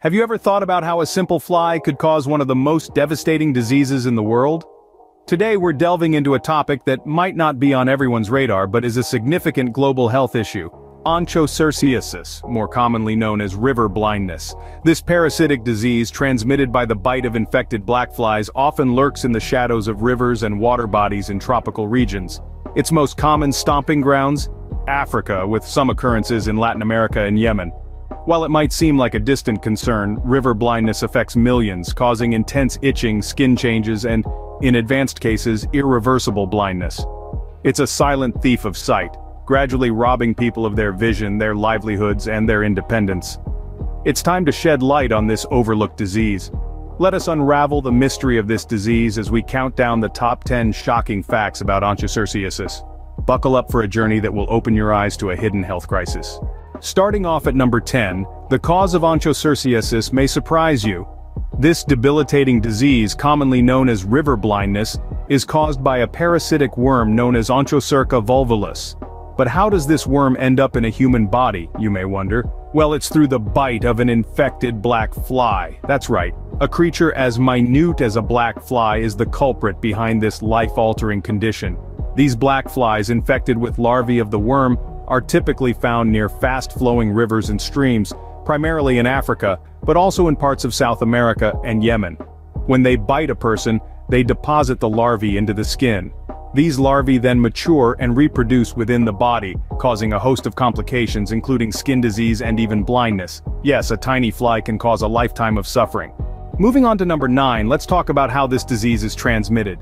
Have you ever thought about how a simple fly could cause one of the most devastating diseases in the world? Today we're delving into a topic that might not be on everyone's radar but is a significant global health issue. Onchocerciasis, more commonly known as river blindness. This parasitic disease transmitted by the bite of infected black flies often lurks in the shadows of rivers and water bodies in tropical regions. Its most common stomping grounds? Africa, with some occurrences in Latin America and Yemen. While it might seem like a distant concern, river blindness affects millions, causing intense itching, skin changes, and, in advanced cases, irreversible blindness. It's a silent thief of sight, gradually robbing people of their vision, their livelihoods, and their independence. It's time to shed light on this overlooked disease. Let us unravel the mystery of this disease as we count down the top 10 shocking facts about onchocerciasis. Buckle up for a journey that will open your eyes to a hidden health crisis. Starting off at number 10, the cause of onchocerciasis may surprise you. This debilitating disease, commonly known as river blindness, is caused by a parasitic worm known as Onchocerca volvulus. But how does this worm end up in a human body, you may wonder? Well, it's through the bite of an infected black fly. That's right, a creature as minute as a black fly is the culprit behind this life-altering condition. These black flies infected with larvae of the worm are typically found near fast-flowing rivers and streams, primarily in Africa, but also in parts of South America and Yemen. When they bite a person, they deposit the larvae into the skin. These larvae then mature and reproduce within the body, causing a host of complications including skin disease and even blindness. Yes, a tiny fly can cause a lifetime of suffering. Moving on to number 9, let's talk about how this disease is transmitted.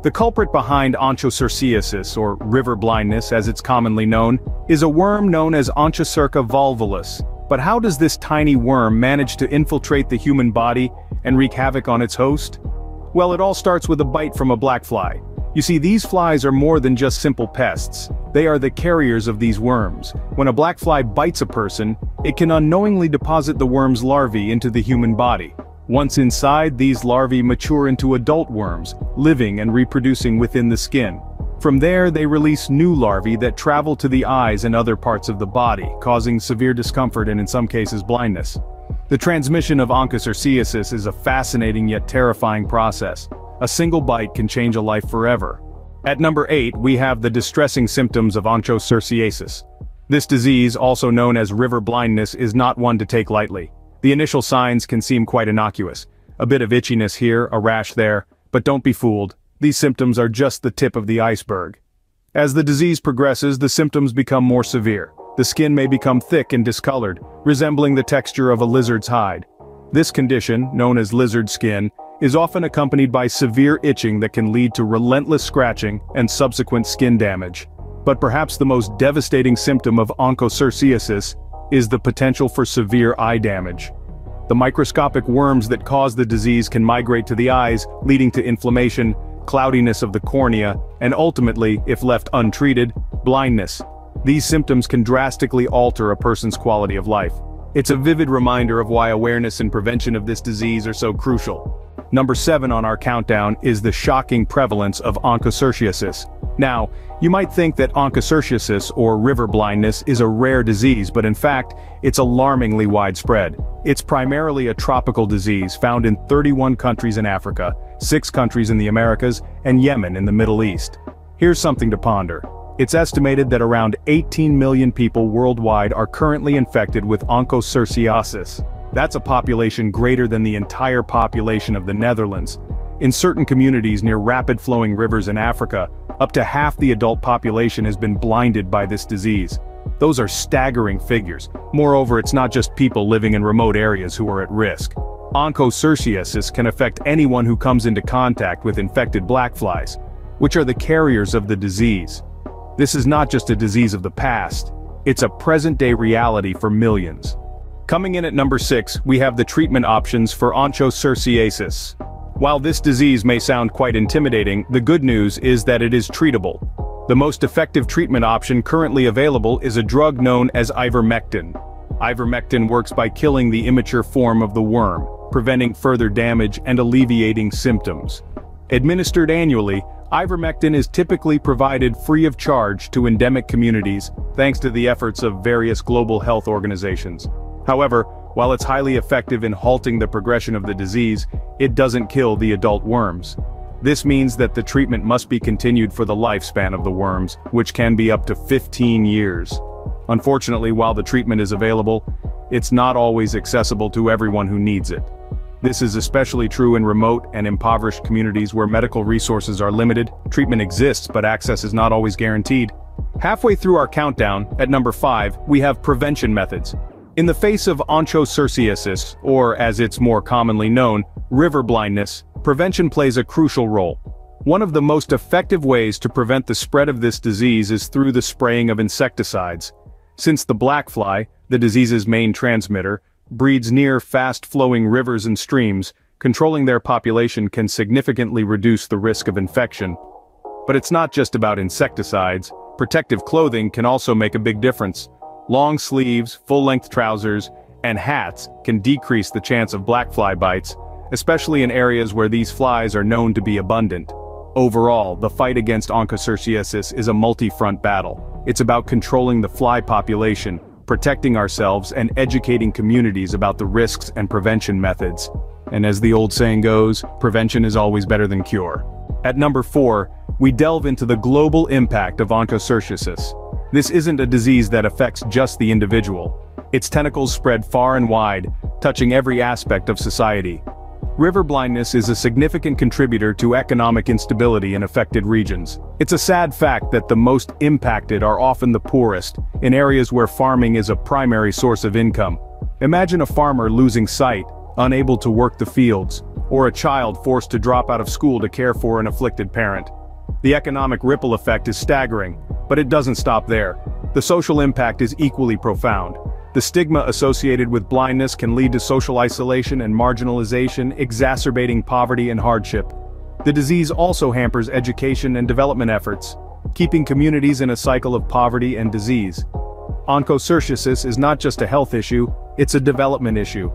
The culprit behind onchocerciasis, or river blindness as it's commonly known, is a worm known as Onchocerca volvulus. But how does this tiny worm manage to infiltrate the human body and wreak havoc on its host? Well, it all starts with a bite from a black fly. You see, these flies are more than just simple pests. They are the carriers of these worms. When a black fly bites a person, it can unknowingly deposit the worm's larvae into the human body. Once inside, these larvae mature into adult worms, living and reproducing within the skin. From there, they release new larvae that travel to the eyes and other parts of the body, causing severe discomfort and in some cases blindness. The transmission of onchocerciasis is a fascinating yet terrifying process. A single bite can change a life forever. At number 8, we have the distressing symptoms of onchocerciasis. This disease, also known as river blindness, is not one to take lightly. The initial signs can seem quite innocuous. A bit of itchiness here, a rash there, but don't be fooled. These symptoms are just the tip of the iceberg. As the disease progresses, the symptoms become more severe. The skin may become thick and discolored, resembling the texture of a lizard's hide. This condition, known as lizard skin, is often accompanied by severe itching that can lead to relentless scratching and subsequent skin damage. But perhaps the most devastating symptom of onchocerciasis is the potential for severe eye damage. The microscopic worms that cause the disease can migrate to the eyes, leading to inflammation, cloudiness of the cornea, and ultimately, if left untreated, blindness. These symptoms can drastically alter a person's quality of life. It's a vivid reminder of why awareness and prevention of this disease are so crucial. Number 7 on our countdown is the shocking prevalence of onchocerciasis. Now, you might think that onchocerciasis, or river blindness, is a rare disease, but in fact, it's alarmingly widespread. It's primarily a tropical disease found in 31 countries in Africa, 6 countries in the Americas, and Yemen in the Middle East. Here's something to ponder. It's estimated that around 18 million people worldwide are currently infected with onchocerciasis. That's a population greater than the entire population of the Netherlands. In certain communities near rapid-flowing rivers in Africa, up to half the adult population has been blinded by this disease. Those are staggering figures. Moreover, it's not just people living in remote areas who are at risk. Onchocerciasis can affect anyone who comes into contact with infected black flies, which are the carriers of the disease. This is not just a disease of the past, it's a present-day reality for millions. Coming in at number 6, we have the treatment options for onchocerciasis. While this disease may sound quite intimidating, the good news is that it is treatable. The most effective treatment option currently available is a drug known as ivermectin. Ivermectin works by killing the immature form of the worm, preventing further damage and alleviating symptoms. Administered annually, ivermectin is typically provided free of charge to endemic communities, thanks to the efforts of various global health organizations. However, While it's highly effective in halting the progression of the disease, it doesn't kill the adult worms. This means that the treatment must be continued for the lifespan of the worms, which can be up to 15 years. Unfortunately, while the treatment is available, it's not always accessible to everyone who needs it. This is especially true in remote and impoverished communities where medical resources are limited. Treatment exists, but access is not always guaranteed. Halfway through our countdown, at number 5, we have prevention methods. In the face of onchocerciasis, or as it's more commonly known, river blindness, prevention plays a crucial role. One of the most effective ways to prevent the spread of this disease is through the spraying of insecticides. Since the black fly, the disease's main transmitter, breeds near fast-flowing rivers and streams, controlling their population can significantly reduce the risk of infection. But it's not just about insecticides. Protective clothing can also make a big difference. Long sleeves, full-length trousers, and hats can decrease the chance of black fly bites, especially in areas where these flies are known to be abundant. Overall, the fight against onchocerciasis is a multi-front battle. It's about controlling the fly population, protecting ourselves, and educating communities about the risks and prevention methods. And as the old saying goes, prevention is always better than cure. At number 4, we delve into the global impact of onchocerciasis. This isn't a disease that affects just the individual. Its tentacles spread far and wide, touching every aspect of society. River blindness is a significant contributor to economic instability in affected regions. It's a sad fact that the most impacted are often the poorest, in areas where farming is a primary source of income. Imagine a farmer losing sight, unable to work the fields, or a child forced to drop out of school to care for an afflicted parent. The economic ripple effect is staggering, but it doesn't stop there. The social impact is equally profound. The stigma associated with blindness can lead to social isolation and marginalization, exacerbating poverty and hardship. The disease also hampers education and development efforts, keeping communities in a cycle of poverty and disease. Onchocerciasis is not just a health issue, it's a development issue.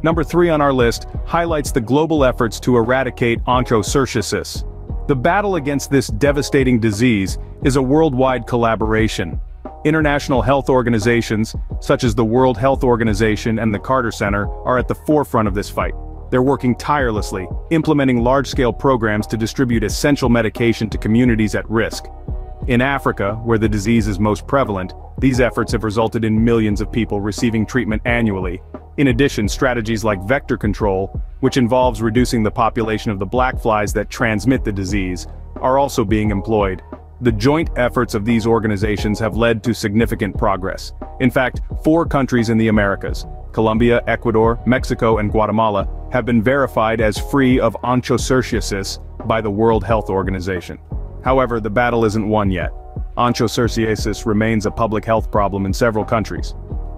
Number 3 on our list highlights the global efforts to eradicate onchocerciasis. The battle against this devastating disease is a worldwide collaboration. International health organizations, such as the World Health Organization and the Carter Center, are at the forefront of this fight. They're working tirelessly, implementing large-scale programs to distribute essential medication to communities at risk. In Africa, where the disease is most prevalent, these efforts have resulted in millions of people receiving treatment annually. In addition, strategies like vector control, which involves reducing the population of the black flies that transmit the disease, are also being employed. The joint efforts of these organizations have led to significant progress. In fact, 4 countries in the Americas, Colombia, Ecuador, Mexico, and Guatemala, have been verified as free of onchocerciasis by the World Health Organization. However, the battle isn't won yet. Onchocerciasis remains a public health problem in several countries.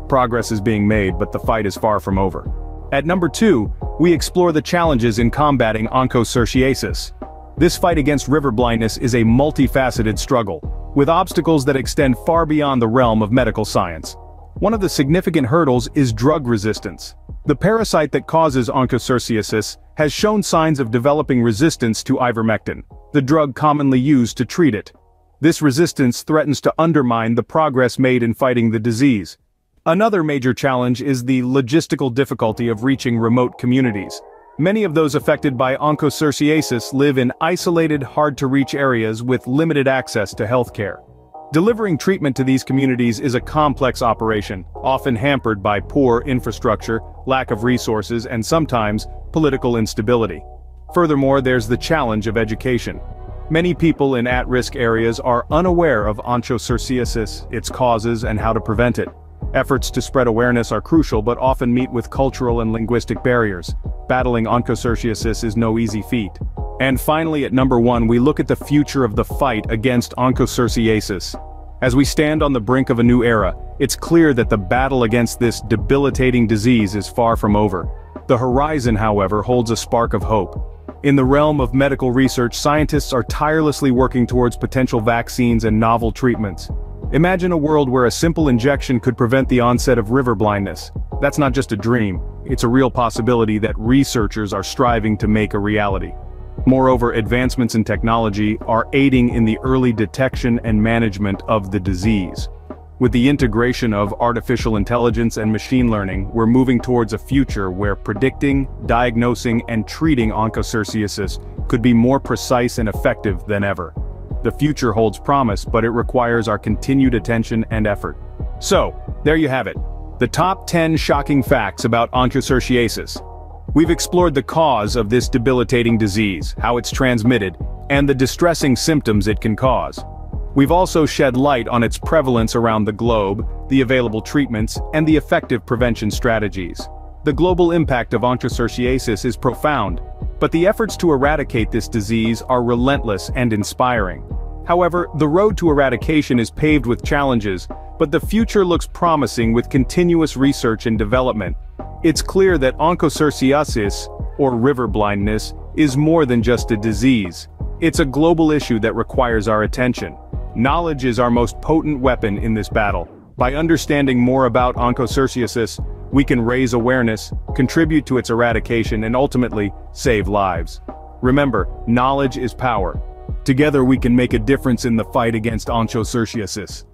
Progress is being made, but the fight is far from over. At number 2, we explore the challenges in combating onchocerciasis. This fight against river blindness is a multifaceted struggle, with obstacles that extend far beyond the realm of medical science. One of the significant hurdles is drug resistance. The parasite that causes onchocerciasis has shown signs of developing resistance to ivermectin, the drug commonly used to treat it. This resistance threatens to undermine the progress made in fighting the disease. Another major challenge is the logistical difficulty of reaching remote communities. Many of those affected by onchocerciasis live in isolated, hard-to-reach areas with limited access to healthcare. Delivering treatment to these communities is a complex operation, often hampered by poor infrastructure, lack of resources, and sometimes, political instability. Furthermore, there's the challenge of education. Many people in at-risk areas are unaware of onchocerciasis, its causes, and how to prevent it. Efforts to spread awareness are crucial but often meet with cultural and linguistic barriers. Battling onchocerciasis is no easy feat. And finally, at number 1, we look at the future of the fight against onchocerciasis. As we stand on the brink of a new era, it's clear that the battle against this debilitating disease is far from over. The horizon, however, holds a spark of hope. In the realm of medical research, scientists are tirelessly working towards potential vaccines and novel treatments. Imagine a world where a simple injection could prevent the onset of river blindness. That's not just a dream, it's a real possibility that researchers are striving to make a reality. Moreover, advancements in technology are aiding in the early detection and management of the disease. With the integration of artificial intelligence and machine learning, we're moving towards a future where predicting, diagnosing, and treating onchocerciasis could be more precise and effective than ever. The future holds promise, but it requires our continued attention and effort. So, there you have it. The top 10 shocking facts about onchocerciasis. We've explored the cause of this debilitating disease, how it's transmitted, and the distressing symptoms it can cause. We've also shed light on its prevalence around the globe, the available treatments, and the effective prevention strategies. The global impact of onchocerciasis is profound, but the efforts to eradicate this disease are relentless and inspiring. However, the road to eradication is paved with challenges, but the future looks promising with continuous research and development. It's clear that onchocerciasis, or river blindness, is more than just a disease. It's a global issue that requires our attention. Knowledge is our most potent weapon in this battle. By understanding more about onchocerciasis, we can raise awareness, contribute to its eradication, and ultimately, save lives. Remember, knowledge is power. Together we can make a difference in the fight against onchocerciasis.